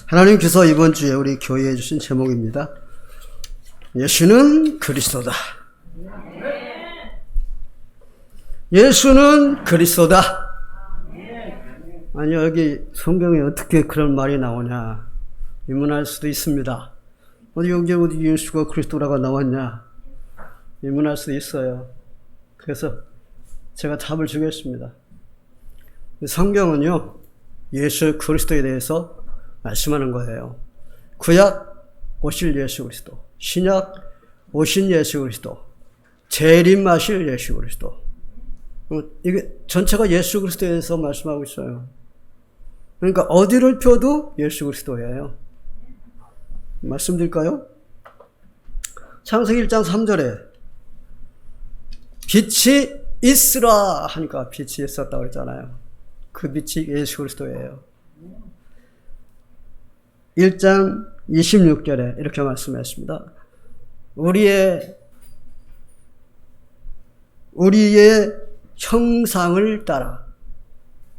하나님께서 이번 주에 우리 교회에 주신 제목입니다. 예수는 그리스도다. 예수는 그리스도다. 아니, 여기 성경에 어떻게 그런 말이 나오냐 의문할 수도 있습니다. 어디 예수가 그리스도라고 나왔냐 의문할 수도 있어요. 그래서 제가 답을 주겠습니다. 성경은요, 예수 그리스도에 대해서 말씀하는 거예요. 구약 오실 예수 그리스도, 신약 오신 예수 그리스도, 재림하실 예수 그리스도. 이게 전체가 예수 그리스도에 대해서 말씀하고 있어요. 그러니까 어디를 펴도 예수 그리스도예요. 말씀드릴까요? 창세기 1장 3절에 빛이 있으라 하니까 빛이 있었다고 그랬잖아요. 그 빛이 예수 그리스도예요. 1장 26절에 이렇게 말씀했습니다. 우리의 형상을 따라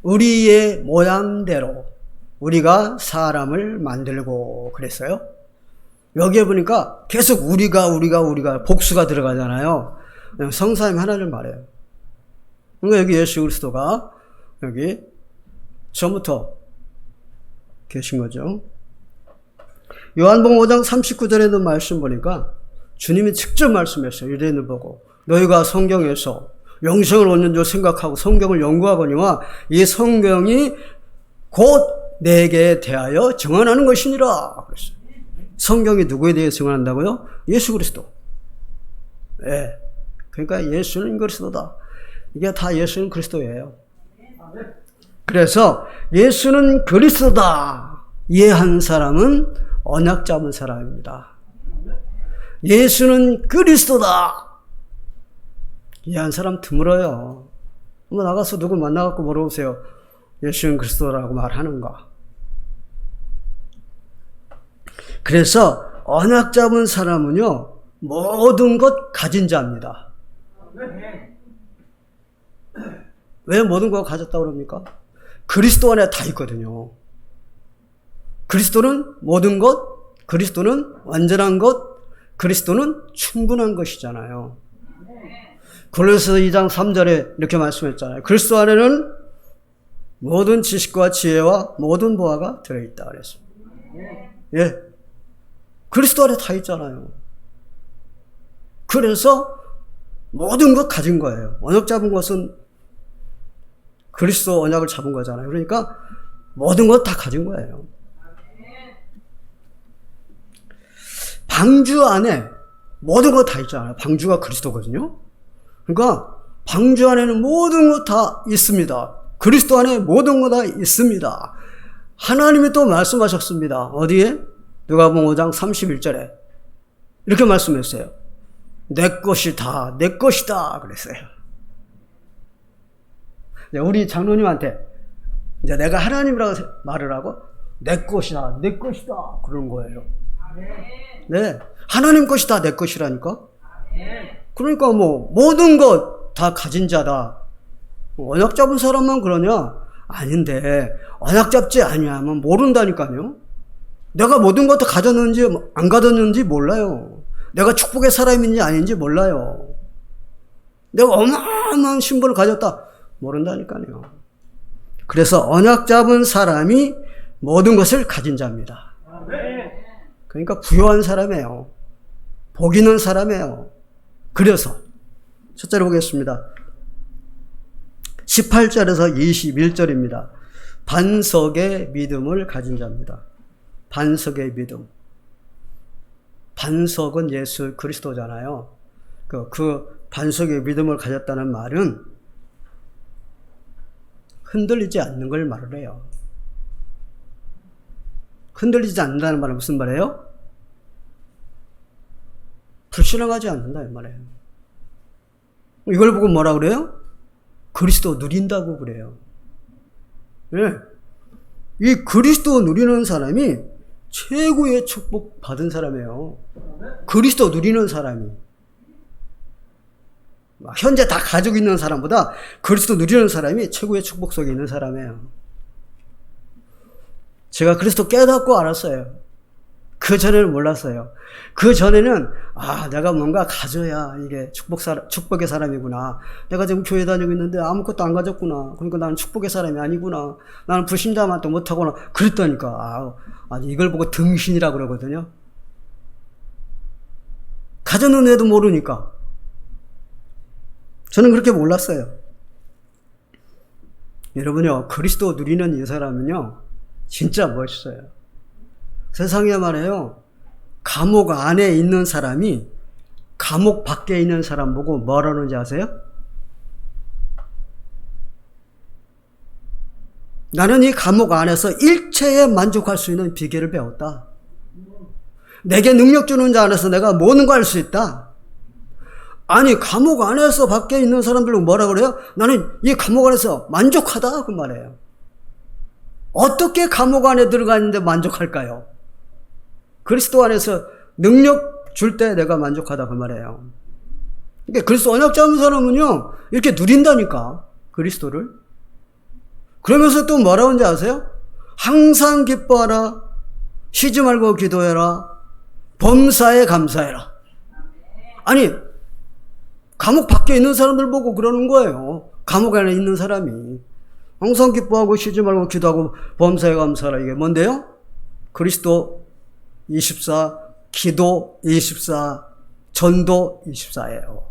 우리의 모양대로 우리가 사람을 만들고 그랬어요. 여기에 보니까 계속 우리가 복수가 들어가잖아요. 성사님 하나를 말해요. 그러니까 여기 예수 그리스도가 여기 처음부터 계신 거죠. 요한복음 5장 39절에 있는 말씀 보니까 주님이 직접 말씀했어요. 유대인을 보고 너희가 성경에서 영생을 얻는 줄 생각하고 성경을 연구하거니와 이 성경이 곧 내게 대하여 증언하는 것이니라 그랬어요. 성경이 누구에 대해 증언한다고요? 예수 그리스도. 네. 그러니까 예수는 그리스도다. 이게 다 예수는 그리스도예요. 그래서 예수는 그리스도다 이해한 사람은 언약 잡은 사람입니다. 예수는 그리스도다 이해한 사람 드물어요. 한번 나가서 누구 만나갖고 물어보세요. 예수는 그리스도라고 말하는가? 그래서 언약 잡은 사람은요, 모든 것 가진 자입니다. 왜 모든 것 가졌다고 그럽니까? 그리스도 안에 다 있거든요. 그리스도는 모든 것, 그리스도는 완전한 것, 그리스도는 충분한 것이잖아요. 골로새서 2장 3절에 이렇게 말씀했잖아요. 그리스도 안에는 모든 지식과 지혜와 모든 보화가 들어있다 그랬습니다. 예, 그리스도 안에 다 있잖아요. 그래서 모든 것 가진 거예요. 언약 잡은 것은 그리스도 언약을 잡은 거잖아요. 그러니까 모든 것 다 가진 거예요. 방주 안에 모든 것 다 있잖아요. 방주가 그리스도거든요. 그러니까 방주 안에는 모든 것 다 있습니다. 그리스도 안에 모든 것 다 있습니다. 하나님이 또 말씀하셨습니다. 어디에? 누가복음 5장 31절에 이렇게 말씀했어요. 내 것이다, 내 것이다 그랬어요. 우리 장로님한테 이제 내가 하나님이라고 말을 하고 내 것이다, 내 것이다 그러는 거예요. 네, 하나님 것이다, 내 것이라니까. 그러니까 뭐 모든 것 다 가진 자다. 언약 잡은 사람만 그러냐? 아닌데 언약 잡지 아니하면 모른다니까요. 내가 모든 것 다 가졌는지 안 가졌는지 몰라요. 내가 축복의 사람인지 아닌지 몰라요. 내가 어마어마한 신분을 가졌다 모른다니까요. 그래서 언약 잡은 사람이 모든 것을 가진 자입니다. 그러니까 부유한 사람이에요. 복 있는 사람이에요. 그래서 첫째로 보겠습니다. 18절에서 21절입니다. 반석의 믿음을 가진 자입니다. 반석의 믿음. 반석은 예수 그리스도잖아요. 그 반석의 믿음을 가졌다는 말은 흔들리지 않는 걸 말을 해요. 흔들리지 않는다는 말은 무슨 말이에요? 불신앙하지 않는다 이 말이에요. 이걸 보고 뭐라 그래요? 그리스도 누린다고 그래요. 예. 이 그리스도 누리는 사람이 최고의 축복 받은 사람이에요. 그리스도 누리는 사람이. 현재 다 가지고 있는 사람보다 그리스도 누리는 사람이 최고의 축복 속에 있는 사람이에요. 제가 그리스도 깨닫고 알았어요. 그 전에는 몰랐어요. 그 전에는 내가 뭔가 가져야 이게 축복의 사람이구나. 내가 지금 교회 다니고 있는데 아무것도 안 가졌구나. 그러니까 나는 축복의 사람이 아니구나. 나는 불신자만도 못하구나. 그랬다니까. 이걸 보고 등신이라고 그러거든요. 가졌는 애도 모르니까. 저는 그렇게 몰랐어요. 여러분요, 그리스도 누리는 이 사람은요, 진짜 멋있어요. 세상에 말해요, 감옥 안에 있는 사람이 감옥 밖에 있는 사람 보고 뭐라는지 아세요? 나는 이 감옥 안에서 일체에 만족할 수 있는 비결을 배웠다. 내게 능력 주는 자 안에서 내가 모든 걸 할 수 있다. 아니, 감옥 안에서 밖에 있는 사람들은 뭐라 그래요? 나는 이 감옥 안에서 만족하다, 그 말이에요. 어떻게 감옥 안에 들어가 있는데 만족할까요? 그리스도 안에서 능력 줄 때 내가 만족하다, 그 말이에요. 그러니까 그리스도 언약 잡은 사람은요, 이렇게 누린다니까, 그리스도를. 그러면서 또 뭐라고 하는지 아세요? 항상 기뻐하라, 쉬지 말고 기도해라, 범사에 감사해라. 아니, 감옥 밖에 있는 사람들 보고 그러는 거예요. 감옥 안에 있는 사람이. 항상 기뻐하고 쉬지 말고 기도하고 범사에 감사하라. 이게 뭔데요? 그리스도 24, 기도 24, 전도 24예요.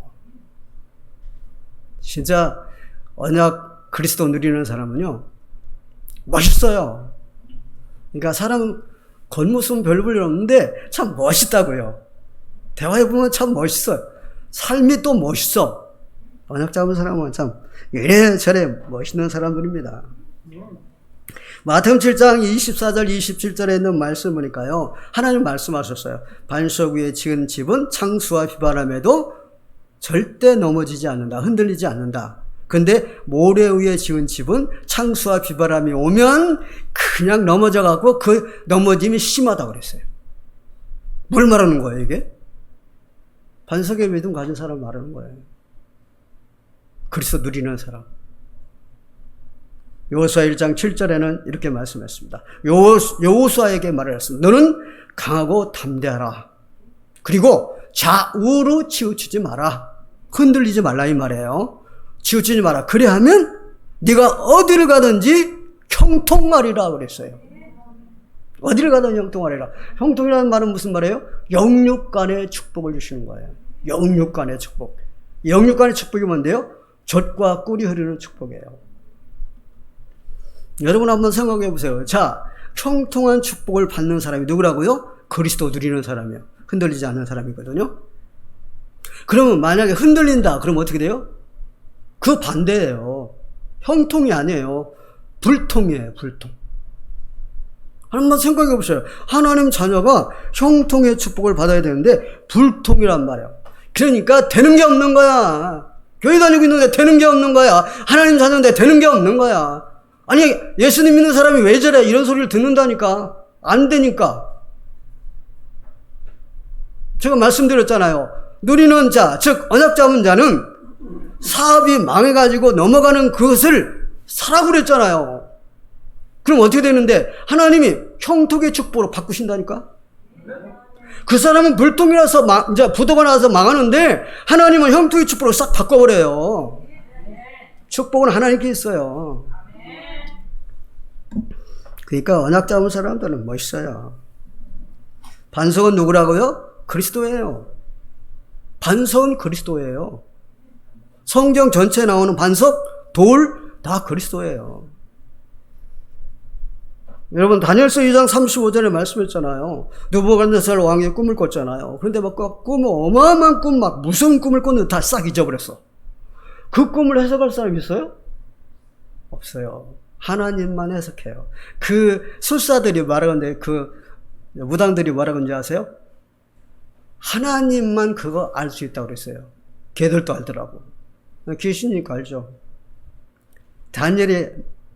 진짜 언약 그리스도 누리는 사람은요, 멋있어요. 그러니까 사람 겉모습은 별 볼 일 없는데 참 멋있다고요. 대화해보면 참 멋있어요. 삶이 또 멋있어. 언약 잡은 사람은 참 이래저래 멋있는 사람들입니다. 마태복음 7장 24절 27절에 있는 말씀 보니까요, 하나님 말씀하셨어요. 반석 위에 지은 집은 창수와 비바람에도 절대 넘어지지 않는다, 흔들리지 않는다. 근데 모래 위에 지은 집은 창수와 비바람이 오면 그냥 넘어져갖고 그 넘어짐이 심하다고 그랬어요. 뭘 말하는 거예요, 이게? 반석의 믿음 가진 사람 말하는 거예요. 그리스도 누리는 사람. 여호수아 1장 7절에는 이렇게 말씀했습니다. 여호수아에게 말을 했습니다. 너는 강하고 담대하라. 그리고 좌우로 치우치지 마라. 흔들리지 말라, 이 말이에요. 치우치지 마라. 그래 하면 네가 어디를 가든지 형통하리라 그랬어요. 어디를 가든 형통하리라. 형통이라는 말은 무슨 말이에요? 영육간의 축복을 주시는 거예요. 영육간의 축복. 영육간의 축복이 뭔데요? 젖과 꿀이 흐르는 축복이에요. 여러분 한번 생각해 보세요. 자, 형통한 축복을 받는 사람이 누구라고요? 그리스도 누리는 사람이요. 흔들리지 않는 사람이거든요. 그러면 만약에 흔들린다, 그러면 어떻게 돼요? 그 반대예요. 형통이 아니에요. 불통이에요, 불통. 한번 생각해 보세요. 하나님 자녀가 형통의 축복을 받아야 되는데 불통이란 말이에요. 그러니까 되는 게 없는 거야. 교회 다니고 있는데 되는 게 없는 거야. 하나님 자녀인데 되는 게 없는 거야. 아니, 예수님 믿는 사람이 왜 저래? 이런 소리를 듣는다니까. 안 되니까. 제가 말씀드렸잖아요. 누리는 자, 즉 언약 잡은 자는 사업이 망해가지고 넘어가는 그것을 사라고 그랬잖아요. 그럼 어떻게 되는데? 하나님이 형통의 축복으로 바꾸신다니까? 그 사람은 불통이라서 이제 부도가 나서 망하는데 하나님은 형통의 축복으로 싹 바꿔버려요. 축복은 하나님께 있어요. 그러니까 언약 잡은 사람들은 멋있어요. 반석은 누구라고요? 그리스도예요. 반석은 그리스도예요. 성경 전체에 나오는 반석, 돌, 다 그리스도예요. 여러분, 다니엘서 2장 35절에 말씀했잖아요. 느부갓네살 왕의 꿈을 꿨잖아요. 그런데 막 꿈을, 어마어마한 꿈, 막 무서운 꿈을 꿨는데 다 싹 잊어버렸어. 그 꿈을 해석할 사람 있어요? 없어요. 하나님만 해석해요. 그 술사들이 말하는데, 그 무당들이 말하는지 아세요? 하나님만 그거 알 수 있다고 그랬어요. 걔들도 알더라고. 귀신이니까 알죠. 다니엘이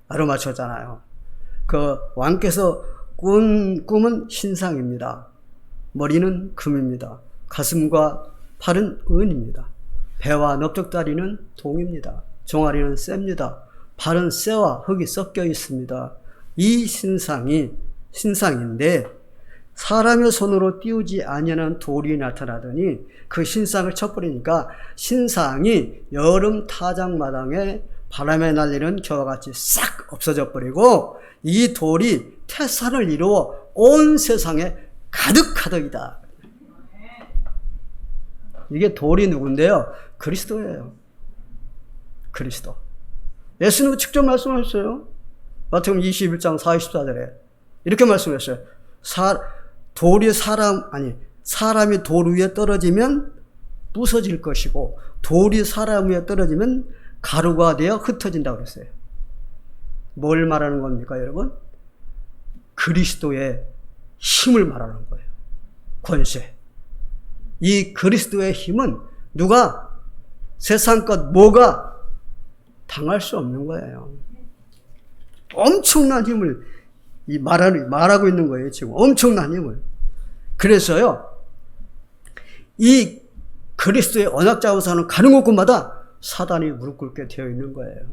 알아맞혔잖아요. 그 왕께서 꾼 꿈은 신상입니다. 머리는 금입니다. 가슴과 팔은 은입니다. 배와 넓적다리는 동입니다. 종아리는 쇠입니다. 발은 쇠와 흙이 섞여 있습니다. 이 신상인데 사람의 손으로 띄우지 아니하는 돌이 나타나더니 그 신상을 쳐버리니까 신상이 여름 타작마당에 바람에 날리는 겨와 같이 싹 없어져 버리고 이 돌이 태산을 이루어 온 세상에 가득하더이다. 이게 돌이 누군데요? 그리스도예요. 그리스도. 예수님은 직접 말씀하셨어요. 마태복음 21장 44절에 이렇게 말씀하셨어요. 사람이 돌 위에 떨어지면 부서질 것이고 돌이 사람 위에 떨어지면 가루가 되어 흩어진다고 그랬어요. 뭘 말하는 겁니까, 여러분? 그리스도의 힘을 말하는 거예요. 권세. 이 그리스도의 힘은 누가 세상 것 뭐가 당할 수 없는 거예요. 엄청난 힘을 말하고 있는 거예요, 지금. 엄청난 힘을. 그래서요, 이 그리스도의 언약 잡은 사람은 가는 곳마다 사단이 무릎 꿇게 되어 있는 거예요.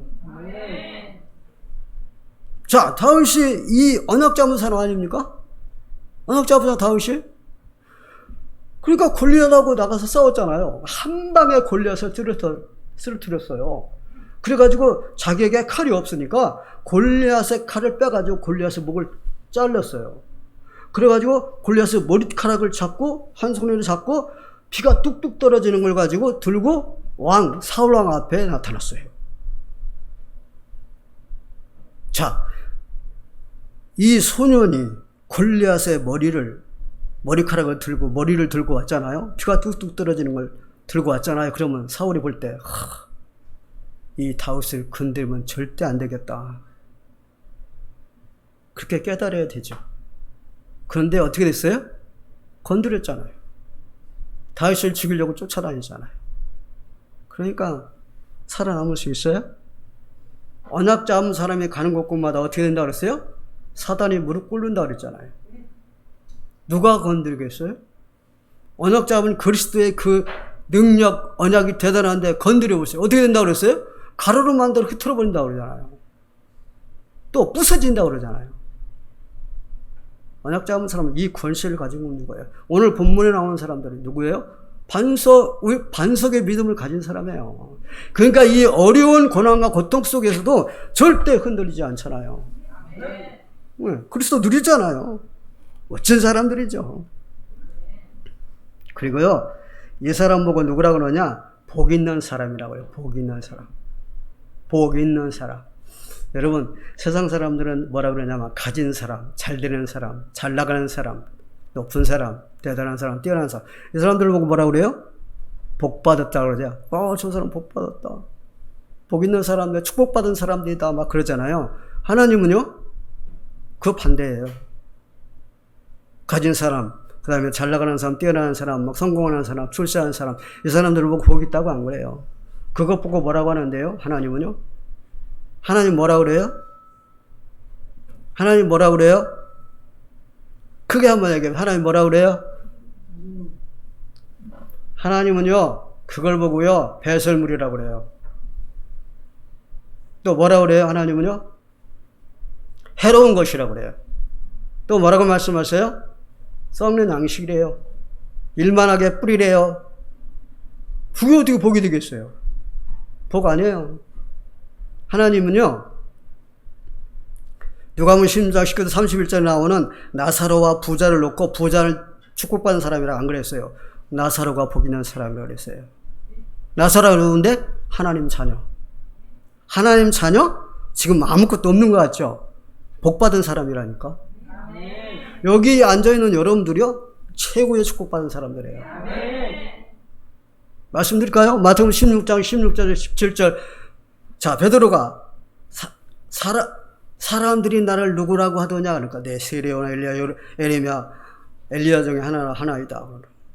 자, 다윗이 이 언약 잡은 사람 아닙니까? 언약 잡은 사람 다윗이? 그러니까 골리앗하고 나가서 싸웠잖아요. 한 방에 골리앗을 쓰러뜨렸어요. 그래가지고 자기에게 칼이 없으니까 골리앗의 칼을 빼가지고 골리앗의 목을 잘랐어요. 그래가지고 골리앗의 머리카락을 잡고 한 손으로 잡고 피가 뚝뚝 떨어지는 걸 가지고 들고 사울왕 앞에 나타났어요. 자, 이 소년이 골리앗의 머리카락을 들고 머리를 들고 왔잖아요. 피가 뚝뚝 떨어지는 걸 들고 왔잖아요. 그러면 사울이 볼 때 이 다윗을 건들면 절대 안 되겠다. 그렇게 깨달아야 되죠. 그런데 어떻게 됐어요? 건드렸잖아요. 다윗을 죽이려고 쫓아다니잖아요. 그러니까 살아남을 수 있어요? 언약 잡은 사람이 가는 곳곳마다 어떻게 된다 그랬어요? 사단이 무릎 꿇는다 그랬잖아요. 누가 건드리겠어요? 언약 잡은 그리스도의 그 능력, 언약이 대단한데 건드려 보세요. 어떻게 된다 그랬어요? 가루로 만들어 흐트러 버린다 그러잖아요. 또 부서진다 그러잖아요. 언약 잡은 사람은 이 권세를 가지고 있는 거예요. 오늘 본문에 나오는 사람들은 누구예요? 반석의 믿음을 가진 사람이에요. 그러니까 이 어려운 고난과 고통 속에서도 절대 흔들리지 않잖아요. 그리스도 누리잖아요. 멋진 사람들이죠. 그리고요, 이 사람 보고 누구라고 그러냐? 복 있는 사람이라고 해요. 복 있는 사람. 복 있는 사람. 여러분, 세상 사람들은 뭐라 그러냐면 가진 사람, 잘 되는 사람, 잘 나가는 사람, 높은 사람, 대단한 사람, 뛰어난 사람. 이 사람들 보고 뭐라 그래요? 복 받았다 그러죠. 저 사람 복 받았다. 복 있는 사람들, 축복받은 사람들이다 막 그러잖아요. 하나님은요, 그 반대예요. 가진 사람, 그 다음에 잘 나가는 사람, 뛰어나는 사람, 막 성공하는 사람, 출세하는 사람, 이 사람들을 보고 복 있다고 안 그래요. 그것 보고 뭐라고 하는데요? 하나님은요? 하나님 뭐라 그래요? 하나님 뭐라 그래요? 크게 한번 얘기해요. 하나님 뭐라 그래요? 하나님은요, 그걸 보고요, 배설물이라고 그래요. 또 뭐라 그래요? 하나님은요? 해로운 것이라고 그래요. 또 뭐라고 말씀하세요? 썩는 양식이래요. 일만하게 뿌리래요. 그게 어떻게 복이 되겠어요? 복 아니에요. 하나님은요, 누가복음 16장 31절에 나오는 나사로와 부자를 놓고 부자를 축복받은 사람이라 안 그랬어요. 나사로가 복 있는 사람이라고 그랬어요. 나사로가 누군데? 하나님 자녀. 하나님 자녀? 지금 아무것도 없는 것 같죠? 복 받은 사람이라니까. 여기 앉아있는 여러분들이요, 최고의 축복받은 사람들이에요. 말씀드릴까요? 마태복음 16장 16절 17절. 자, 베드로가 사람들이 나를 누구라고 하더냐? 그러니까 내 세례요나 엘리야 중에 하나이다.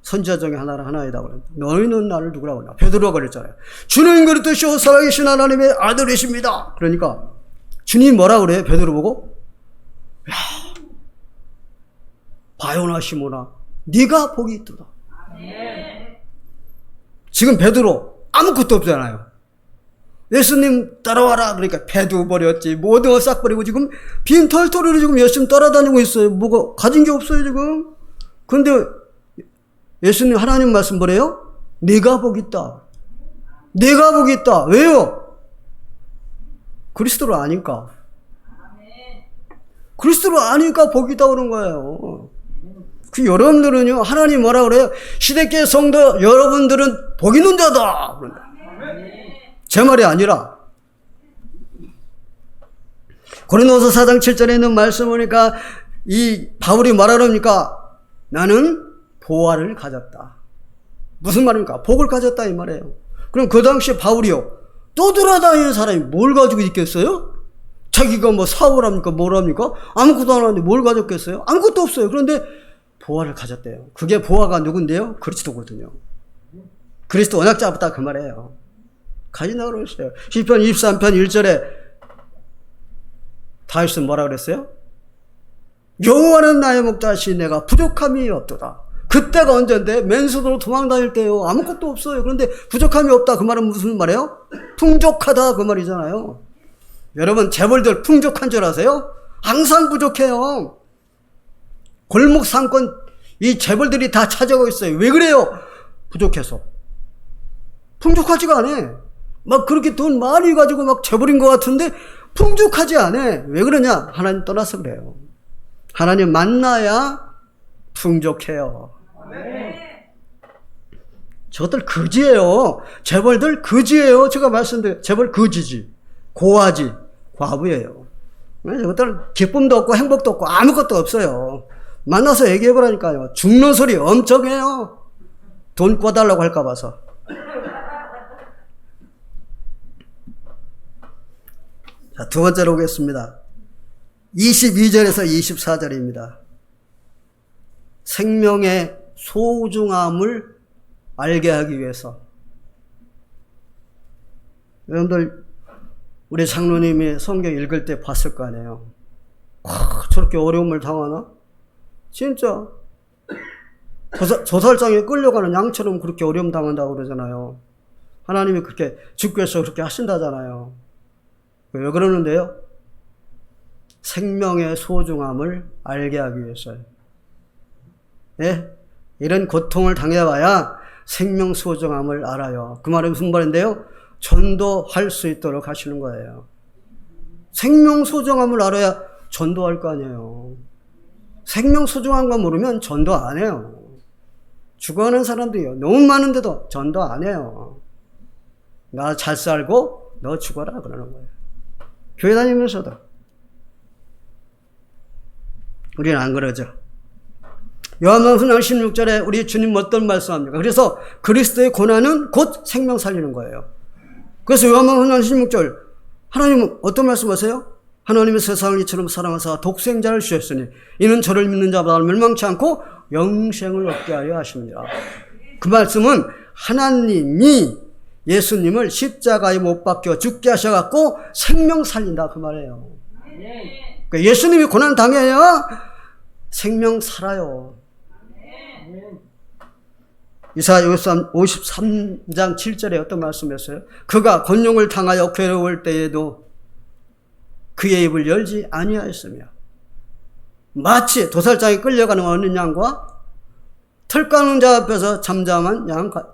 선지자 중에 하나이다. 너희는 나를 누구라고 하냐? 베드로가 그랬잖아요. 주님 그리스도시오 살아계신 하나님의 아들이십니다. 그러니까 주님 뭐라 그래요? 베드로 보고? 야, 바요나 시모나, 네가 복이 있도다. 지금 베드로 아무것도 없잖아요. 예수님 따라와라 그러니까 배도 버렸지 모두 싹 버리고 지금 빈 털터리로 지금 열심히 따라다니고 있어요. 뭐가 가진 게 없어요 지금. 그런데 예수님 하나님 말씀 뭐래요? 네가 복 있다. 네가 복 있다. 왜요? 그리스도를 아니까. 그리스도를 아니까 복이 있다고 그런 거예요. 그 여러분들은요, 하나님 뭐라 그래요? 시대교회 성도 여러분들은 복 있는 자다. 제 말이 아니라 고린도서 4장 7절에 있는 말씀 보니까 이 바울이 뭐라 그럽니까? 나는 보화를 가졌다. 무슨 말입니까? 복을 가졌다 이 말이에요. 그럼 그 당시에 바울이요, 또 돌아다니는 사람이 뭘 가지고 있겠어요? 자기가 뭐 사업을 합니까? 뭘 합니까? 아무것도 안 하는데 뭘 가졌겠어요? 아무것도 없어요. 그런데 보화를 가졌대요. 그게 보화가 누군데요? 그리스도거든요. 그리스도 언약 잡았다 그 말이에요. 가진다고 그랬어요. 시편 23편 1절에 다윗은 뭐라 그랬어요? 여호와는 나의 목자시 내가 부족함이 없도다. 그때가 언젠데? 맨수도로 도망다닐 때요. 아무것도 없어요. 그런데 부족함이 없다 그 말은 무슨 말이에요? 풍족하다 그 말이잖아요. 여러분 재벌들 풍족한 줄 아세요? 항상 부족해요. 골목 상권 이 재벌들이 다 찾아오고 있어요. 왜 그래요? 부족해서. 풍족하지가 않아. 막 그렇게 돈 많이 가지고 막 재벌인 것 같은데 풍족하지 않아. 왜 그러냐? 하나님 떠나서 그래요. 하나님 만나야 풍족해요. 저것들 거지예요. 재벌들 거지예요. 제가 말씀드려요. 재벌 거지지. 고아지. 과부예요. 저것들 기쁨도 없고 행복도 없고 아무것도 없어요. 만나서 얘기해보라니까요. 죽는 소리 엄청 해요. 돈 꿔달라고 할까 봐서. 자, 두 번째로 오겠습니다. 22절에서 24절입니다. 생명의 소중함을 알게 하기 위해서. 여러분들 우리 장로님이 성경 읽을 때 봤을 거 아니에요. 저렇게 어려움을 당하나? 진짜 조살장에 끌려가는 양처럼 그렇게 어려움 당한다고 그러잖아요. 하나님이 그렇게 주께서 그렇게 하신다잖아요. 왜 그러는데요? 생명의 소중함을 알게 하기 위해서요. 예? 이런 고통을 당해봐야 생명 소중함을 알아요. 그 말은 무슨 말인데요? 전도할 수 있도록 하시는 거예요. 생명 소중함을 알아야 전도할 거 아니에요. 생명 소중한 거 모르면 전도 안 해요. 죽어가는 사람들이요. 너무 많은데도 전도 안 해요. 나 잘 살고 너 죽어라 그러는 거예요. 교회 다니면서도. 우리는 안 그러죠. 요한복음 16절에 우리 주님 어떤 말씀합니까? 그래서 그리스도의 고난은 곧 생명 살리는 거예요. 그래서 요한복음 16절 하나님은 어떤 말씀하세요? 하나님이 세상을 이처럼 사랑하사 독생자를 주셨으니 이는 저를 믿는 자마다 멸망치 않고 영생을 얻게 하려 하십니다. 그 말씀은 하나님이 예수님을 십자가에 못 박혀 죽게 하셔갖고 생명 살린다 그 말이에요. 그러니까 예수님이 고난 당해야 생명 살아요. 이사야 53장 7절에 어떤 말씀이었어요? 그가 권용을 당하여 괴로울 때에도 그의 입을 열지 아니하였으며 마치 도살장에 끌려가는 어린 양과 털 까는 자 앞에서 잠잠한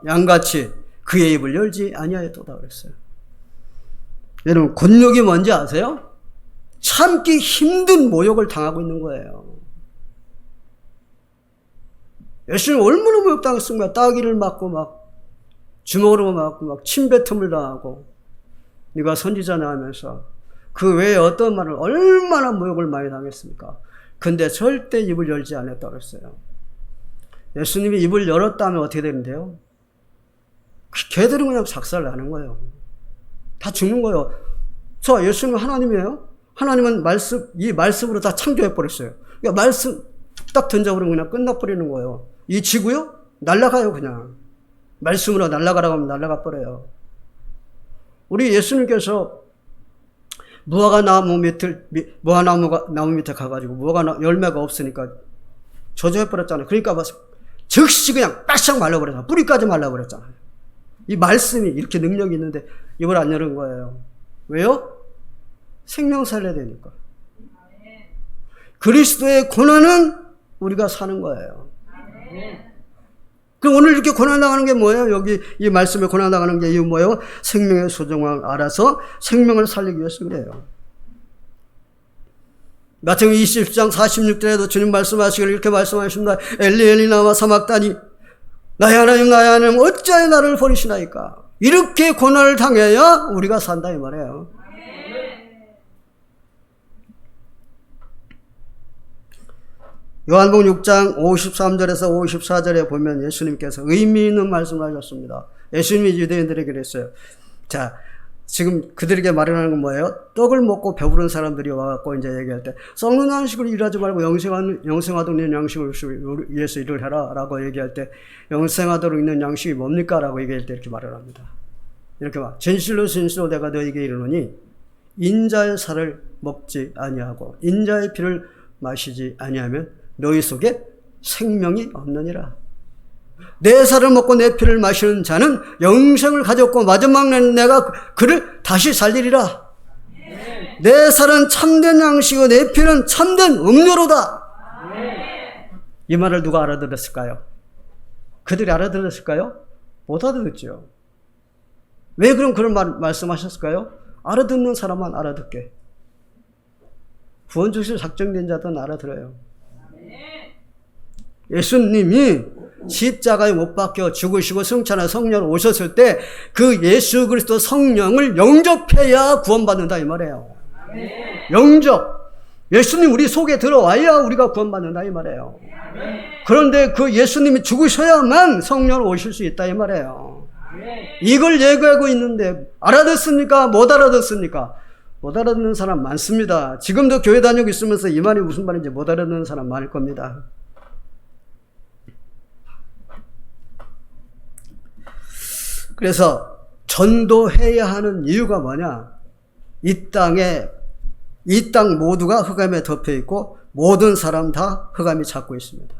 양같이 그의 입을 열지 아니하였도다 그랬어요. 여러분 곤욕이 뭔지 아세요? 참기 힘든 모욕을 당하고 있는 거예요. 열심히 얼마나 모욕당했습니까? 따귀를 맞고 막 주먹으로 맞고 막 침뱉음을 당하고 네가 선지자냐 하면서 그 외에 어떤 말을 얼마나 모욕을 많이 당했습니까? 근데 절대 입을 열지 않았다고 했어요. 예수님이 입을 열었다면 어떻게 되는데요? 걔들은 그냥 작살나는 거예요. 다 죽는 거예요. 저 예수님은 하나님이에요? 하나님은 이 말씀으로 다 창조해버렸어요. 그러니까 말씀 딱 던져버리면 그냥 끝나버리는 거예요. 이 지구요? 날아가요 그냥. 말씀으로 날아가라고 하면 날아가 버려요. 우리 예수님께서 무화과나무 밑에 가가지고 무화과 열매가 없으니까 저주해버렸잖아요. 그러니까 즉시 그냥 바싹 말라버렸잖아. 뿌리까지 말라버렸잖아요. 이 말씀이 이렇게 능력이 있는데 입을 안 여는 거예요. 왜요? 생명 살려야 되니까. 그리스도의 고난은 우리가 사는 거예요. 그럼 오늘 이렇게 고난당하는 게 뭐예요? 여기 이 말씀에 고난당하는 게 이유 뭐예요? 생명의 소중함을 알아서 생명을 살리기 위해서 그래요. 마태복음 20장 46절에도 주님 말씀하시기를 이렇게 말씀하십니다. 엘리 엘리 라마 사막다니 나의 하나님 어찌하여 나를 버리시나이까. 이렇게 고난을 당해야 우리가 산다 이 말이에요. 요한복음 6장 53절에서 54절에 보면 예수님께서 의미 있는 말씀을 하셨습니다. 예수님이 유대인들에게 그랬어요. 자, 지금 그들에게 말하는 건 뭐예요? 떡을 먹고 배부른 사람들이 와갖고 이제 얘기할 때 썩는 양식으로 일하지 말고 영생하도록 있는 양식을 위해서 일을 해라 라고 얘기할 때 영생하도록 있는 양식이 뭡니까? 라고 얘기할 때 이렇게 말을 합니다. 이렇게 말. 진실로 진실로 내가 너에게 이르노니 인자의 살을 먹지 아니하고 인자의 피를 마시지 아니하면 너희 속에 생명이 없느니라. 내 살을 먹고 내 피를 마시는 자는 영생을 가졌고 마지막 날 내가 그를 다시 살리리라. 내 살은 참된 양식이고 내 피는 참된 음료로다. 이 말을 누가 알아들었을까요? 그들이 알아들었을까요? 못 알아듣죠. 왜 그런 말씀하셨을까요? 알아듣는 사람만 알아듣게. 구원 주실 작정된 자들은 알아들어요. 예수님이 십자가에 못 박혀 죽으시고 승천한 성령으로 오셨을 때 그 예수 그리스도 성령을 영접해야 구원받는다 이 말이에요. 영접. 예수님 우리 속에 들어와야 우리가 구원받는다 이 말이에요. 그런데 그 예수님이 죽으셔야만 성령으로 오실 수 있다 이 말이에요. 이걸 얘기하고 있는데 알아듣습니까? 못 알아듣습니까? 못 알아듣는 사람 많습니다. 지금도 교회 다니고 있으면서 이 말이 무슨 말인지 못 알아듣는 사람 많을 겁니다. 그래서 전도해야 하는 이유가 뭐냐? 이 땅 모두가 흑암에 덮여 있고 모든 사람 다 흑암이 잡고 있습니다.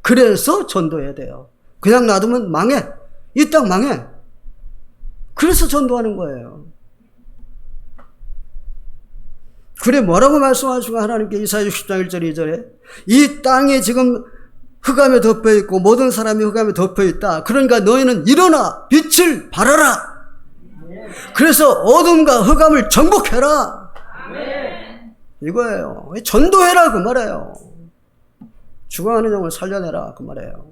그래서 전도해야 돼요. 그냥 놔두면 망해. 이 땅 망해. 그래서 전도하는 거예요. 그래 뭐라고 말씀하시고 하나님께 이사야 60장 1절 2절에 이 땅에 지금 흑암에 덮여 있고 모든 사람이 흑암에 덮여 있다. 그러니까 너희는 일어나 빛을 발하라. 그래서 어둠과 흑암을 정복해라. 이거예요. 전도해라 그 말이에요. 죽어가는 영을 살려내라 그 말이에요.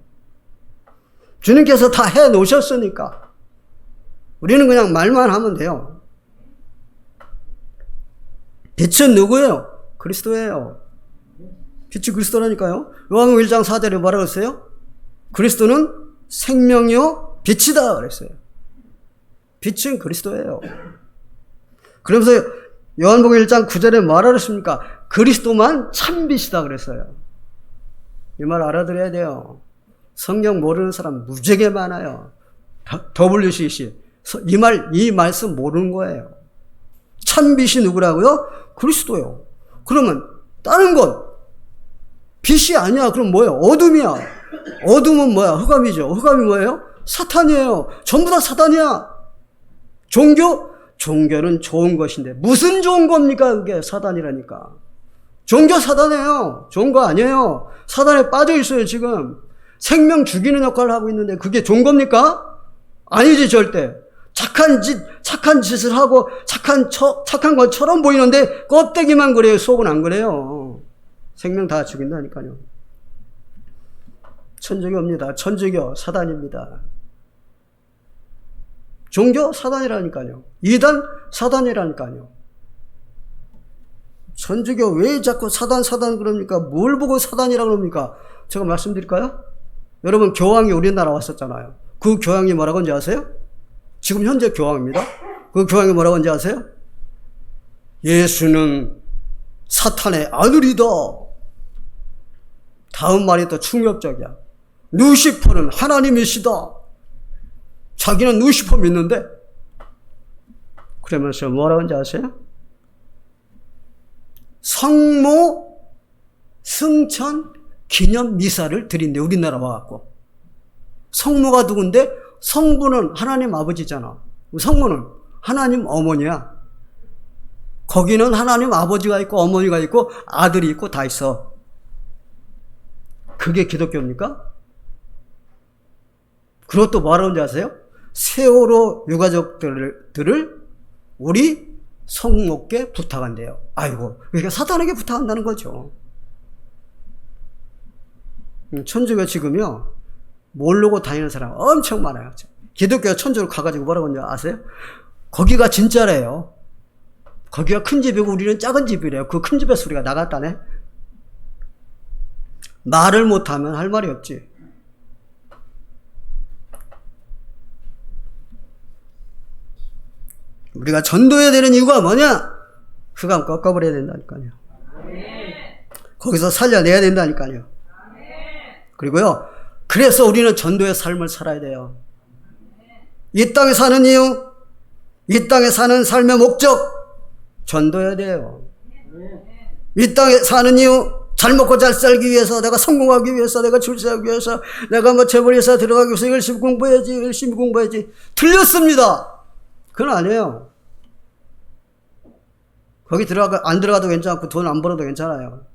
주님께서 다 해놓으셨으니까 우리는 그냥 말만 하면 돼요. 빛은 누구예요? 그리스도예요. 빛이 그리스도라니까요. 요한복음 1장 4절에 뭐라고 했어요? 그리스도는 생명이요 빛이다 그랬어요. 빛은 그리스도예요. 그러면서 요한복음 1장 9절에 뭐라고 했습니까? 그리스도만 참빛이다 그랬어요. 이 말 알아들어야 돼요. 성경 모르는 사람 무지하게 많아요. WCC 이 말씀 모르는 거예요. 참빛이 누구라고요? 그리스도요. 그러면 다른 건 빛이 아니야. 그럼 뭐예요? 어둠이야. 어둠은 뭐야? 흑암이죠. 흑암이 뭐예요? 사탄이에요. 전부 다 사탄이야. 종교는 좋은 것인데 무슨 좋은 겁니까? 그게 사단이라니까. 종교 사단이에요. 좋은 거 아니에요. 사단에 빠져 있어요 지금. 생명 죽이는 역할을 하고 있는데 그게 좋은 겁니까? 아니지 절대. 착한 짓을 하고 착한 것처럼 보이는데 껍데기만 그래요. 속은 안 그래요. 생명 다 죽인다니까요. 천주교입니다. 천주교 사단입니다. 종교 사단이라니까요. 이단 사단이라니까요. 천주교 왜 자꾸 사단 그럽니까? 뭘 보고 사단이라고 그럽니까? 제가 말씀드릴까요? 여러분 교황이 우리나라 왔었잖아요. 그 교황이 뭐라고 하는지 아세요? 지금 현재 교황입니다. 그 교황이 뭐라고 하는지 아세요? 예수는 사탄의 아들이다. 다음 말이 또 충격적이야. 루시퍼는 하나님이시다. 자기는 루시퍼 믿는데 그러면서 뭐라고 하는지 아세요? 성모 승천 기념 미사를 드린대. 우리나라 와갖고 성모가 누군데? 성부는 하나님 아버지잖아. 성모는 하나님 어머니야. 거기는 하나님 아버지가 있고 어머니가 있고 아들이 있고 다 있어. 그게 기독교입니까? 그리고 또 뭐라는지 아세요? 세월호 유가족들을 우리 성모께 부탁한대요. 아이고, 그러니까 사탄에게 부탁한다는 거죠. 천주교 지금요, 모르고 다니는 사람 엄청 많아요. 기독교 천주를 가가지고 뭐라고 하는지 아세요? 거기가 진짜래요. 거기가 큰 집이고 우리는 작은 집이래요. 그 큰 집의 소리가 나갔다네. 말을 못하면 할 말이 없지. 우리가 전도해야 되는 이유가 뭐냐? 흑암 꺾어버려야 된다니까요. 거기서 살려내야 된다니까요. 그리고요, 그래서 우리는 전도의 삶을 살아야 돼요. 이 땅에 사는 이유, 이 땅에 사는 삶의 목적, 전도해야 돼요. 이 땅에 사는 이유, 잘 먹고 잘 살기 위해서, 내가 성공하기 위해서, 내가 출세하기 위해서, 내가 뭐 재벌회사 들어가기 위해서 열심히 공부해야지. 틀렸습니다. 그건 아니에요. 거기 안 들어가도 괜찮고 돈 안 벌어도 괜찮아요.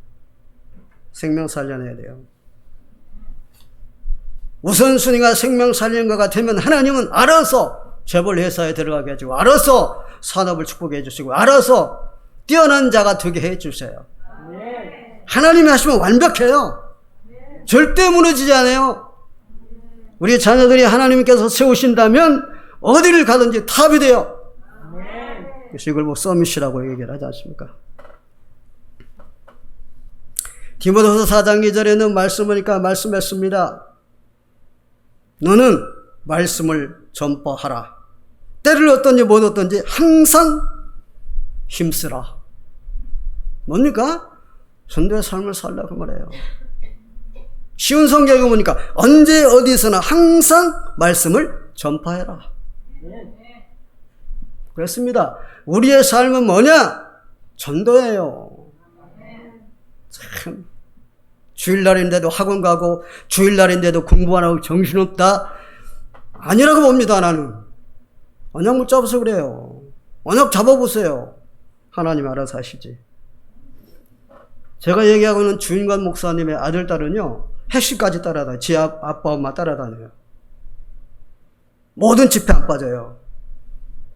생명 살려내야 돼요. 우선순위가 생명 살리는가가 되면 하나님은 알아서 재벌 회사에 들어가게 해주고, 알아서 산업을 축복해 해주시고, 알아서 뛰어난 자가 되게 해주세요. 하나님이 하시면 완벽해요. 절대 무너지지 않아요. 우리 자녀들이 하나님께서 세우신다면 어디를 가든지 탑이 돼요. 그래서 이걸 뭐 서밋이라고 얘기를 하지 않습니까? 디모데후서 4장 2절에는 말씀하니까 말씀했습니다. 너는 말씀을 전파하라. 때를 얻든지 못 얻든지 항상 힘쓰라. 뭡니까? 전도의 삶을 살라고 말해요. 쉬운 성경에 보니까 언제 어디서나 항상 말씀을 전파해라. 그렇습니다. 우리의 삶은 뭐냐? 전도예요. 참, 주일날인데도 학원 가고 주일날인데도 공부 안 하고 정신없다? 아니라고 봅니다. 나는 언약 못 잡아서 그래요. 언약 잡아보세요. 하나님 알아서 하시지. 제가 얘기하고 있는 주인관 목사님의 아들, 딸은요, 핵시까지 따라다녀요. 지 아빠, 엄마 따라다녀요. 모든 집회 안 빠져요.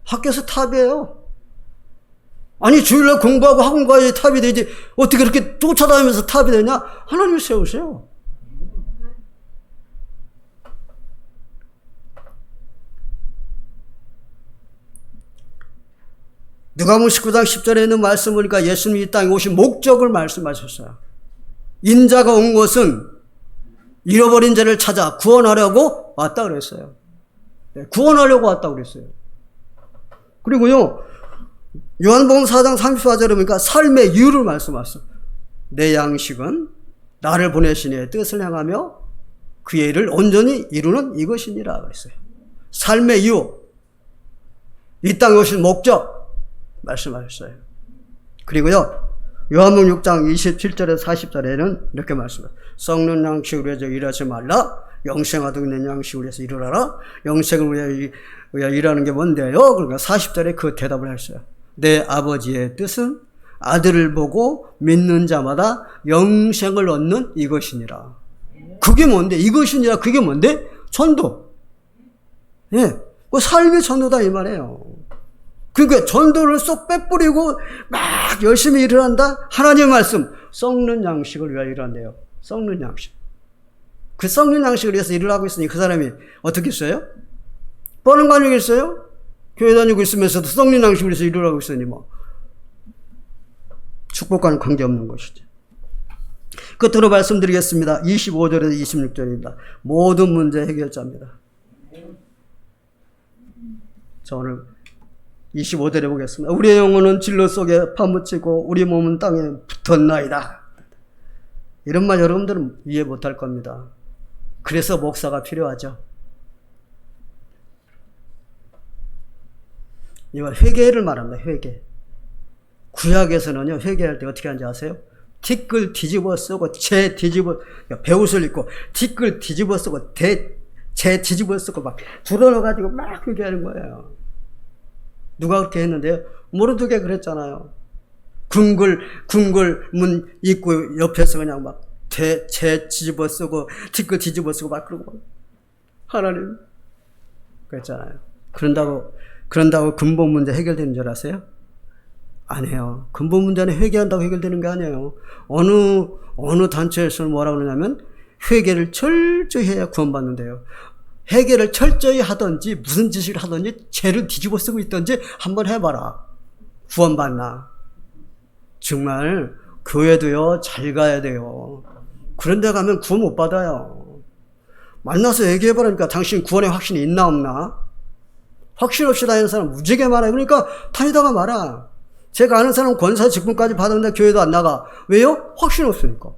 학교에서 탑이에요. 아니, 주일날 공부하고 학원 가야지 탑이 되지. 어떻게 그렇게 쫓아다니면서 탑이 되냐? 하나님이 세우세요. 누가복음 19장 10절에 있는 말씀 보니까 예수님이 이 땅에 오신 목적을 말씀하셨어요. 인자가 온 것은 잃어버린 자를 찾아 구원하려고 왔다 그랬어요. 네, 구원하려고 왔다 그랬어요. 그리고요, 요한복음 4장 34절에 보니까 삶의 이유를 말씀하셨어요. 내 양식은 나를 보내신 이의 뜻을 행하며 그의 일을 온전히 이루는 이것이니라 그랬어요. 삶의 이유, 이 땅에 오신 목적 말씀하셨어요. 그리고요, 요한복음 6장 27절에서 40절에는 이렇게 말씀하셨어요. 썩는 양식을 위해서 일하지 말라. 영생하도록 있는 양식을 위해서 일하라. 영생을 위하여 일하는 게 뭔데요? 그러니까 40절에 그 대답을 했어요. 내 아버지의 뜻은 아들을 보고 믿는 자마다 영생을 얻는 이것이니라. 그게 뭔데? 이것이니라. 그게 뭔데? 전도. 예, 그 삶의 전도다 이 말이에요. 그러니까 전도를 쏙 빼뿌리고 막 열심히 일을 한다? 하나님의 말씀, 썩는 양식을 위하여 일한대요. 썩는 양식. 그 썩는 양식을 위해서 일을 하고 있으니 그 사람이 어떻게 써요? 뻔한 거 아니겠어요? 교회 다니고 있으면서도 썩는 양식을 위해서 일을 하고 있으니 뭐 축복과는 관계없는 것이죠. 끝으로 말씀드리겠습니다. 25절에서 26절입니다. 모든 문제 해결자입니다. 자, 오늘 25절에 보겠습니다. 우리의 영혼은 진로 속에 파묻히고 우리 몸은 땅에 붙었나이다. 이런 말 여러분들은 이해 못할 겁니다. 그래서 목사가 필요하죠. 이건 회개를 말합니다. 회개. 구약에서는요, 회개할 때 어떻게 하는지 아세요? 티끌 뒤집어 쓰고 배옷을 입고 티끌 뒤집어 쓰고 죄 뒤집어 쓰고 막 불어넣어가지고 막 회개하는 거예요. 누가 그렇게 했는데요? 모르드게 그랬잖아요. 궁궐 문 입구 옆에서 그냥 막 죄 뒤집어 쓰고 티끌 뒤집어 쓰고 막 그러고 하나님 그랬잖아요. 그런다고 근본 문제 해결되는 줄 아세요? 아니에요. 근본 문제는 회개한다고 해결되는 게 아니에요. 어느 단체에서는 뭐라고 그러냐면 회개를 철저히 해야 구원받는데요. 회개를 철저히 하든지 무슨 짓을 하든지 죄를 뒤집어 쓰고 있든지 한번 해봐라. 구원받나. 정말 교회도요 잘 가야 돼요. 그런 데 가면 구원 못 받아요. 만나서 얘기해보라니까 당신 구원의 확신이 있나 없나? 확신 없이 다니는 사람 무지개 많아요. 그러니까 다니다가 말아. 제가 아는 사람 권사 직분까지 받았는데 교회도 안 나가. 왜요? 확신 없으니까.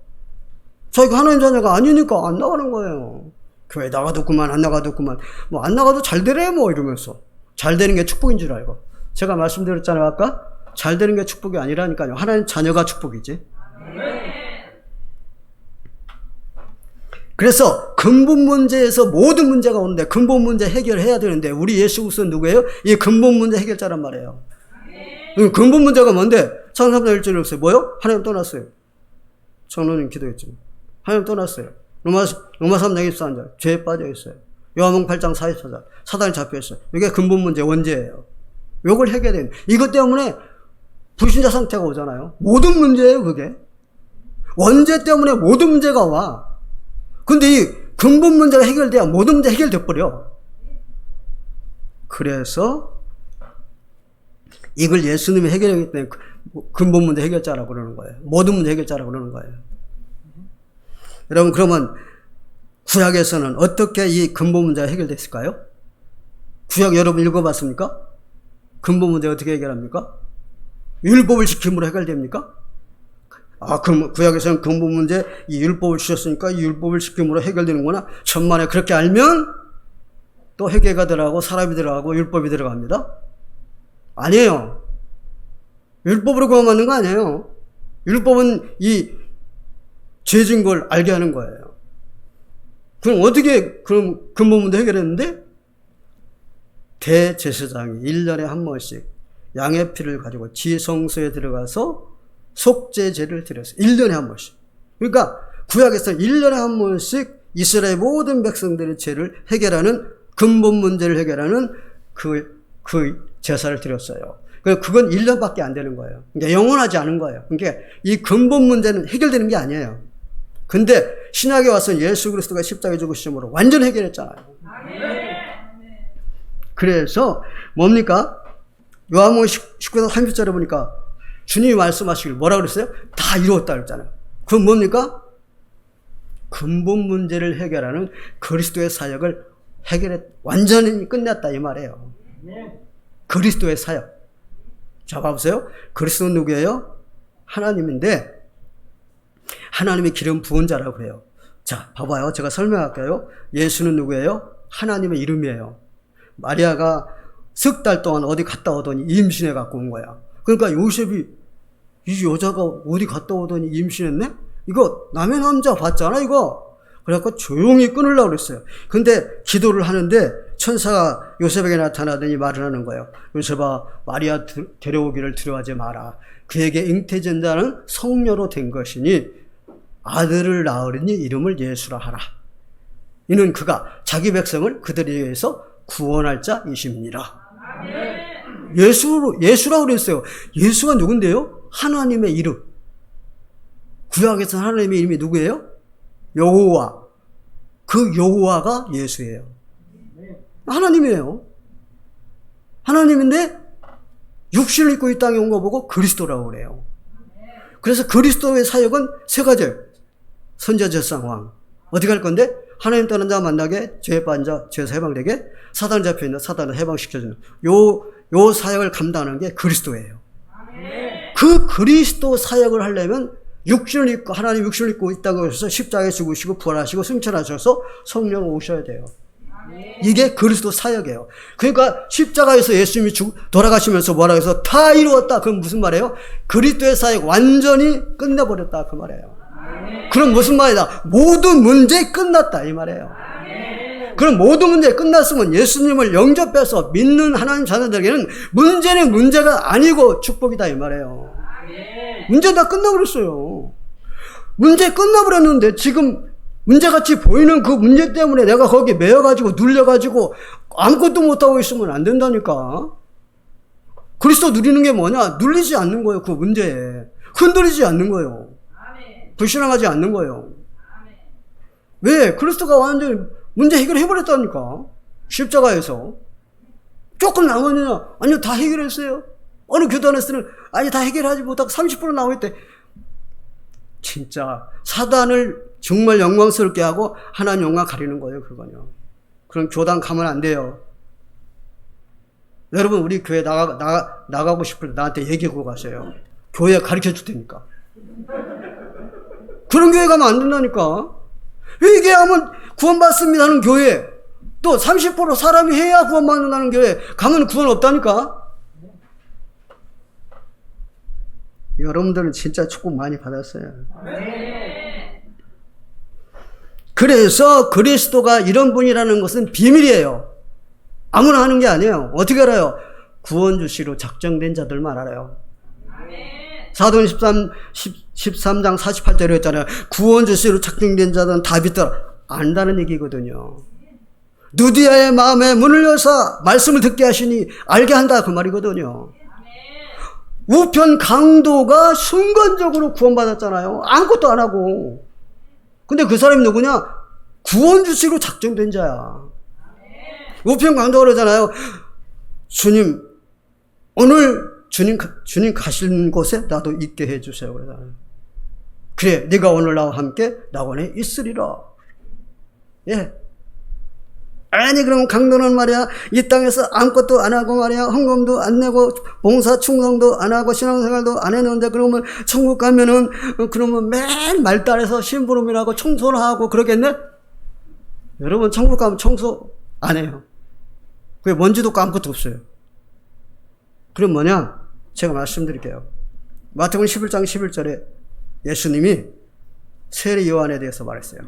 자기가 하나님 자녀가 아니니까 안 나가는 거예요. 교회 나가도 그만 안 나가도 그만. 뭐 안 나가도 잘 되래 뭐 이러면서. 잘 되는 게 축복인 줄 알고. 제가 말씀드렸잖아요 아까. 잘 되는 게 축복이 아니라니까요. 하나님 자녀가 축복이지. 그래서 근본 문제에서 모든 문제가 오는데 근본 문제 해결해야 되는데 우리 예수 그리스도는 누구예요? 이 근본 문제 해결자란 말이에요. 근본 문제가 뭔데? 창세기 1절에 없어요. 뭐요? 하나님 떠났어요. 장로님 기도했죠. 하나님 떠났어요. 로마 3장 24절 죄에 빠져 있어요. 요한복음 8장 44절 사단이 잡혀 있어요. 이게 근본 문제 원죄예요. 이걸 해결해야 돼요. 이것 때문에 불신자 상태가 오잖아요. 모든 문제예요 그게. 원죄 때문에 모든 문제가 와. 근데 이 근본 문제가 해결돼야 모든 문제 해결돼 버려. 그래서 이걸 예수님이 해결하기 때문에 근본 문제 해결자라고 그러는 거예요. 모든 문제 해결자라고 그러는 거예요. 여러분 그러면 구약에서는 어떻게 이 근본 문제가 해결됐을까요? 구약 여러분 읽어봤습니까? 근본 문제 어떻게 해결합니까? 율법을 지킴으로 해결됩니까? 그럼 구약에서는 근본 문제 이 율법을 주셨으니까 이 율법을 지킴으로 해결되는구나. 천만에 그렇게 알면 또 회개가 들어가고 사람이 들어가고 율법이 들어갑니다. 아니에요. 율법으로 구원받는 거 아니에요. 율법은 이 죄진 걸 알게 하는 거예요. 그럼 어떻게 그럼 근본 문제 해결했는데? 대제사장이 1년에 한 번씩 양의 피를 가지고 지성소에 들어가서 속죄제를 드렸어요. 1년에 한 번씩. 그러니까 구약에서 1년에 한 번씩 이스라엘 모든 백성들의 죄를 해결하는 근본 문제를 해결하는 그 제사를 드렸어요. 그건 1년밖에 안 되는 거예요. 그러니까 영원하지 않은 거예요. 그러니까 이 근본 문제는 해결되는 게 아니에요. 근데 신약에 와서 예수 그리스도가 십자가에 죽으심으로 완전 해결했잖아요. 그래서 뭡니까? 요한복음 19장 30절에 보니까 주님이 말씀하시길 뭐라고 그랬어요? 다 이루었다 그랬잖아요. 그건 뭡니까? 근본 문제를 해결하는 그리스도의 사역을 완전히 끝냈다 이 말이에요. 그리스도의 사역. 자 봐보세요. 그리스도는 누구예요? 하나님인데 하나님의 기름 부은 자라고 그래요. 자 봐봐요. 제가 설명할게요. 예수는 누구예요? 하나님의 이름이에요. 마리아가 석 달 동안 어디 갔다 오더니 임신해 갖고 온 거야. 그러니까 요셉이 이 여자가 어디 갔다 오더니 임신했네? 이거 남의 남자 봤잖아 이거. 그래갖고 조용히 끊으려고 그랬어요. 근데 기도를 하는데 천사가 요셉에게 나타나더니 말을 하는 거예요. 요셉아 마리아 데려오기를 두려워하지 마라. 그에게 잉태된 자는 성녀로 된 것이니 아들을 낳으리니 이름을 예수라 하라. 이는 그가 자기 백성을 그들에 의해서 구원할 자이십니다. 예수라고 그랬어요. 예수가 누군데요? 하나님의 이름. 구약에서 하나님의 이름이 누구예요? 여호와. 그 여호와가 예수예요. 하나님이에요. 하나님인데 육신을 입고 이 땅에 온 거 보고 그리스도라고 그래요. 그래서 그리스도의 사역은 세 가지예요. 선지자제사장 어디 갈 건데? 하나님 떠난 자 만나게, 죄에 빠진 자 죄에서 해방되게, 사단 잡혀있는 사단을 해방시켜주는 요 사역을 감당하는 게 그리스도예요. 그 그리스도 사역을 하려면 육신을 입고 하나님 육신을 입고 있다고 해서 십자가에 죽으시고 부활하시고 승천하셔서 성령 오셔야 돼요. 이게 그리스도 사역이에요. 그러니까 십자가에서 예수님이 돌아가시면서 뭐라고 해서 다 이루었다. 그건 무슨 말이에요? 그리스도의 사역 완전히 끝내버렸다 그 말이에요. 그럼 무슨 말이다? 모든 문제 끝났다 이 말이에요. 그럼 모든 문제 끝났으면 예수님을 영접해서 믿는 하나님 자녀들에게는 문제는 문제가 아니고 축복이다 이 말이에요. 문제 다 끝나버렸어요. 문제 끝나버렸는데 지금 문제같이 보이는 그 문제 때문에 내가 거기에 매여가지고 눌려가지고 아무것도 못하고 있으면 안 된다니까. 그리스도 누리는 게 뭐냐? 눌리지 않는 거예요. 그 문제에. 흔들리지 않는 거예요. 불신앙하지 않는 거예요. 왜? 그리스도가 완전히 문제 해결해버렸다니까. 십자가에서. 조금 남았느냐? 아니요, 다 해결했어요. 어느 교단에서는 아니 다 해결하지 못하고 30% 나오겠대. 진짜 사단을 정말 영광스럽게 하고 하나님 영광 가리는 거예요. 그거요. 그럼 교단 가면 안 돼요. 여러분 우리 교회 나가고 싶을 때 나한테 얘기하고 가세요. 교회 가르쳐 줄 테니까. 그런 교회 가면 안 된다니까. 회개하면 구원받습니다 하는 교회, 또 30% 사람이 해야 구원받는다는 교회 가면 구원 없다니까. 여러분들은 진짜 축복 많이 받았어요. 그래서 그리스도가 이런 분이라는 것은 비밀이에요. 아무나 하는 게 아니에요. 어떻게 알아요? 구원 주시로 작정된 자들만 알아요. 사도행 13장 48절에 했잖아요. 구원 주시로 작정된 자들은 다 믿더라. 안다는 얘기거든요. 누디아의 마음에 문을 여사 말씀을 듣게 하시니 알게 한다 그 말이거든요. 우편 강도가 순간적으로 구원받았잖아요. 아무것도 안 하고. 근데 그 사람이 누구냐? 구원 주시로 작정된 자야. 우편 강도가 그러잖아요. 주님, 오늘 주님 가시는 곳에 나도 있게 해주세요. 그러잖아요. 그래, 네가 오늘 나와 함께 낙원에 있으리라. 예. 아니, 그럼 강도는 말이야, 이 땅에서 아무것도 안 하고 말이야, 헌금도 안 내고, 봉사 충성도 안 하고, 신앙생활도 안 했는데, 그러면 천국 가면은, 그러면 맨 말단에서 심부름이라고 청소를 하고 그러겠네? 여러분, 천국 가면 청소 안 해요. 그게 먼지도 없고 아무것도 없어요. 그럼 뭐냐? 제가 말씀드릴게요. 마태복음 11장 11절에 예수님이 세례 요한에 대해서 말했어요.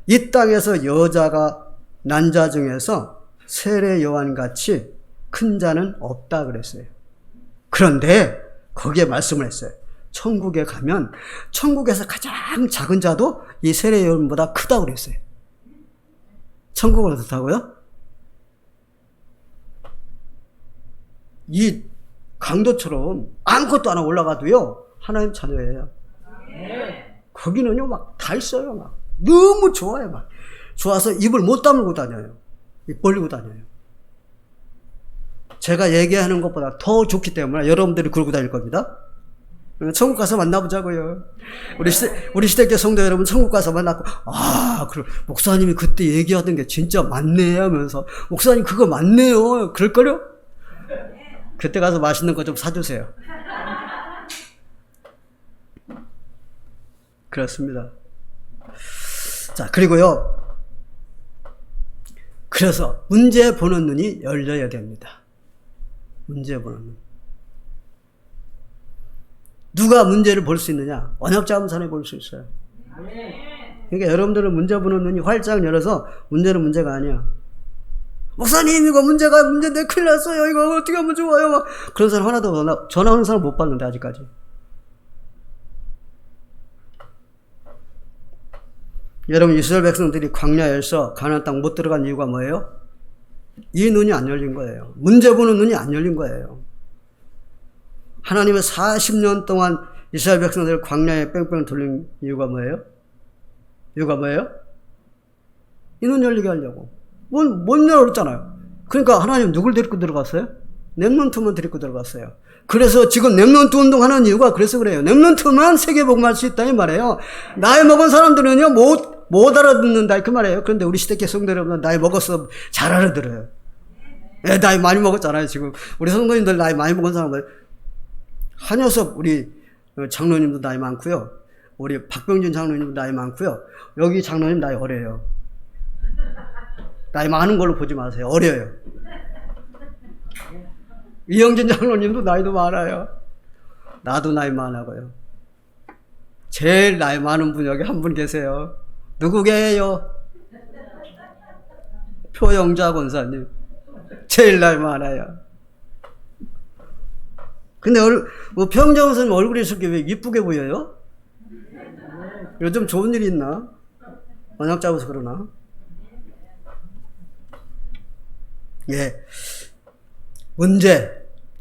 이 땅에서 여자가 난 자 중에서 세례 요한같이 큰 자는 없다 그랬어요. 그런데 거기에 말씀을 했어요. 천국에 가면 천국에서 가장 작은 자도 이 세례 요한보다 크다고 그랬어요. 천국은 어떻다고요? 이 강도처럼 아무것도 안 하고 올라가도요 하나님 자녀예요. 거기는요 막 다 있어요. 막 너무 좋아요. 막 좋아서 입을 못 다물고 다녀요. 입 벌리고 다녀요. 제가 얘기하는 것보다 더 좋기 때문에 여러분들이 그러고 다닐 겁니다. 천국 가서 만나보자고요. 우리 시댁교 성도 여러분 천국 가서 만나고 그럼 목사님이 그때 얘기하던 게 진짜 맞네 하면서 목사님 그거 맞네요. 그럴걸요? 그때 가서 맛있는 거 좀 사주세요. 그렇습니다. 자, 그리고요. 그래서 문제 보는 눈이 열려야 됩니다. 문제 보는 눈. 누가 문제를 볼 수 있느냐? 언약자문산에 볼 수 있어요. 그러니까 여러분들은 문제 보는 눈이 활짝 열어서 문제는 문제가 아니야. 목사님 이거 문제인데 큰일 났어요. 이거 어떻게 하면 좋아요? 막 그런 사람 하나도 전화 오는 사람 못 봤는데 아직까지. 여러분 이스라엘 백성들이 광야에서 가나안 땅 못 들어간 이유가 뭐예요? 이 눈이 안 열린 거예요. 문제 보는 눈이 안 열린 거예요. 하나님은 40년 동안 이스라엘 백성들을 광야에 뺑뺑 돌린 이유가 뭐예요? 이유가 뭐예요? 이 눈 열리게 하려고. 못 열었잖아요. 그러니까 하나님 누굴 데리고 들어갔어요? 렘넌트만 데리고 들어갔어요. 그래서 지금 렘넌트 운동하는 이유가 그래서 그래요. 렘넌트만 세계복음할 수 있다 이 말이에요. 나이 먹은 사람들은요 못 알아듣는다 그 말이에요. 그런데 우리 시대교 성도 여러분 나이 먹어서 잘 알아들어요. 나이 많이 먹었잖아요. 지금 우리 성도님들 나이 많이 먹은 사람들 한효섭 우리 장로님도 나이 많고요. 우리 박병준 장로님도 나이 많고요. 여기 장로님 나이 어려요. 나이 많은 걸로 보지 마세요. 어려요. 이영진 장로님도 나이도 많아요. 나도 나이 많아고요. 제일 나이 많은 분 여기 한 분 계세요. 누구게요? 표영자 권사님. 제일 날 많아요. 근데 표영자 권사님 얼굴이 이렇게 왜 이쁘게 보여요? 요즘 좋은 일 있나? 언약 잡아서 그러나? 예. 문제.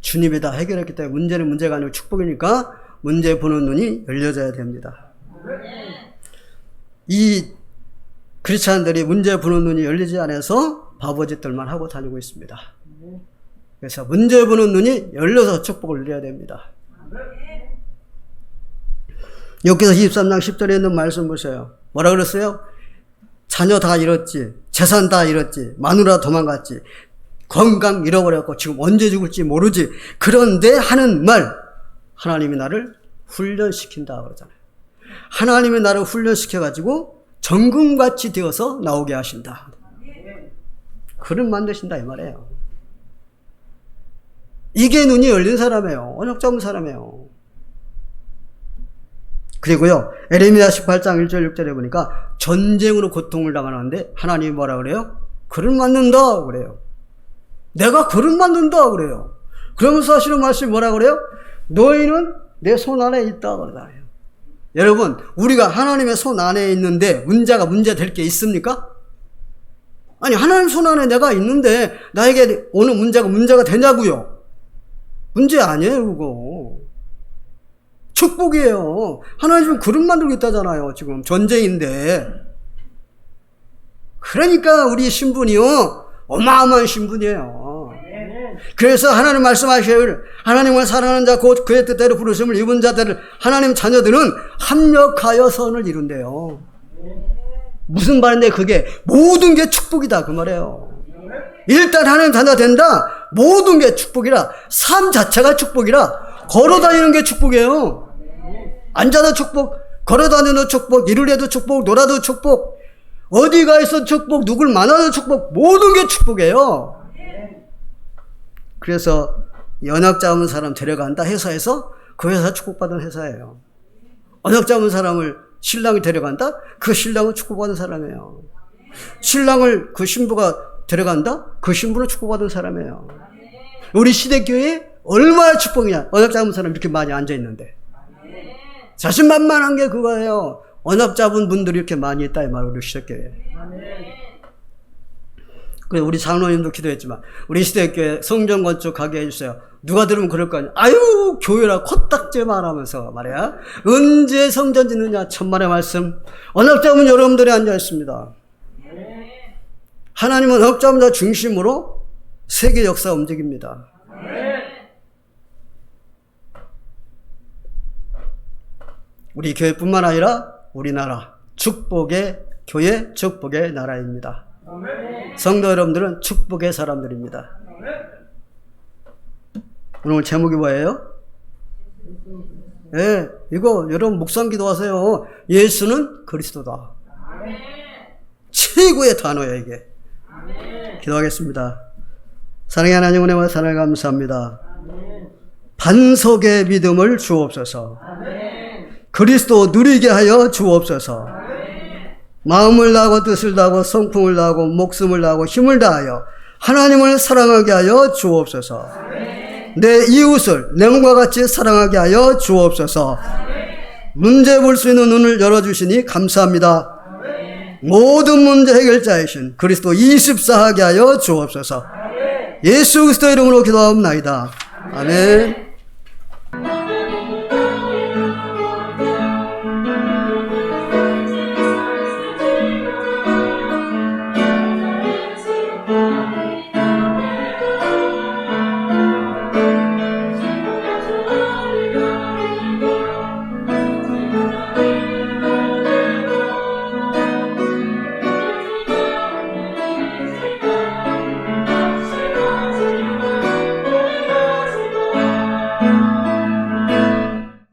주님이 다 해결했기 때문에 문제는 문제가 아니고 축복이니까 문제 보는 눈이 열려져야 됩니다. 이 크리스찬들이 문제 보는 눈이 열리지 않아서 바보짓들만 하고 다니고 있습니다. 그래서 문제 보는 눈이 열려서 축복을 누려야 됩니다. 여기서 23장 10절에 있는 말씀 보세요. 뭐라 그랬어요? 자녀 다 잃었지, 재산 다 잃었지, 마누라 도망갔지, 건강 잃어버렸고 지금 언제 죽을지 모르지. 그런데 하는 말, 하나님이 나를 훈련시킨다 그러잖아요. 하나님이 나를 훈련시켜가지고 정금같이 되어서 나오게 하신다. 그런 만드신다 이 말이에요. 이게 눈이 열린 사람이에요. 언약 잡은 사람이에요. 그리고요, 에레미야 18장 1절 6절에 보니까 전쟁으로 고통을 당하는데 하나님이 뭐라 그래요? 그를 만든다 그래요. 내가 그를 만든다 그래요. 그러면서 하시는 말씀이 뭐라 그래요? 너희는 내 손 안에 있다 그러잖아요. 여러분, 우리가 하나님의 손 안에 있는데 문제 될 게 있습니까? 아니, 하나님 손 안에 내가 있는데 나에게 오는 문제가 되냐고요? 문제 아니에요, 그거. 축복이에요. 하나님 그릇 만들고 있다잖아요. 지금 전쟁인데. 그러니까 우리 신분이요, 어마어마한 신분이에요. 그래서 하나님 말씀하시길, 하나님을 사랑하는 자 곧 그의 뜻대로 부르심을 입은 자들을, 하나님 자녀들은 합력하여 선을 이룬대요. 무슨 말인데 그게 모든 게 축복이다 그 말이에요. 일단 하나님 자녀 된다, 모든 게 축복이라, 삶 자체가 축복이라, 걸어다니는 게 축복이에요. 앉아도 축복, 걸어다니는 축복, 일을 해도 축복, 놀아도 축복, 어디 가 있어 축복, 누굴 만나도 축복, 모든 게 축복이에요. 그래서 언약 잡은 사람 데려간다 회사에서, 그 회사 축복받은 회사예요. 언약 잡은 사람을 신랑이 데려간다? 그 신랑은 축복받은 사람이에요. 신랑을 그 신부가 데려간다? 그 신부는 축복받은 사람이에요. 우리 시대교회에 얼마나 축복이냐. 언약 잡은 사람 이렇게 많이 앉아있는데. 자신만만한 게 그거예요. 언약 잡은 분들이 이렇게 많이 있다 이 말이에요. 우리 시대교회에. 그래서 우리 장로님도 기도했지만 우리 시대교회 성전 건축하게 해주세요. 누가 들으면 그럴 거 아니야. 아유, 교회라 코딱지만 하면서 말이야. 언제 성전 짓느냐. 천만의 말씀. 언약 잡은 여러분들이 앉아있습니다. 하나님은 언약 잡은 자 중심으로 세계 역사 움직입니다. 우리 교회뿐만 아니라 우리나라 축복의 교회, 축복의 나라입니다. 성도 여러분들은 축복의 사람들입니다. 오늘 제목이 뭐예요? 예, 이거 여러분 묵상 기도하세요. 예수는 그리스도다. 최고의 단어예요 이게. 기도하겠습니다. 사랑의 하나님, 은혜와 사랑을 감사합니다. 반석의 믿음을 주옵소서. 그리스도 누리게 하여 주옵소서. 마음을 다하고 뜻을 다하고 성품을 다하고 목숨을 다하고 힘을 다하여 하나님을 사랑하게 하여 주옵소서. 내 이웃을 내 몸과 같이 사랑하게 하여 주옵소서. 문제 볼 수 있는 눈을 열어주시니 감사합니다. 모든 문제 해결자이신 그리스도 24하게 하여 주옵소서. 예수 그리스도 이름으로 기도하옵나이다. 아멘.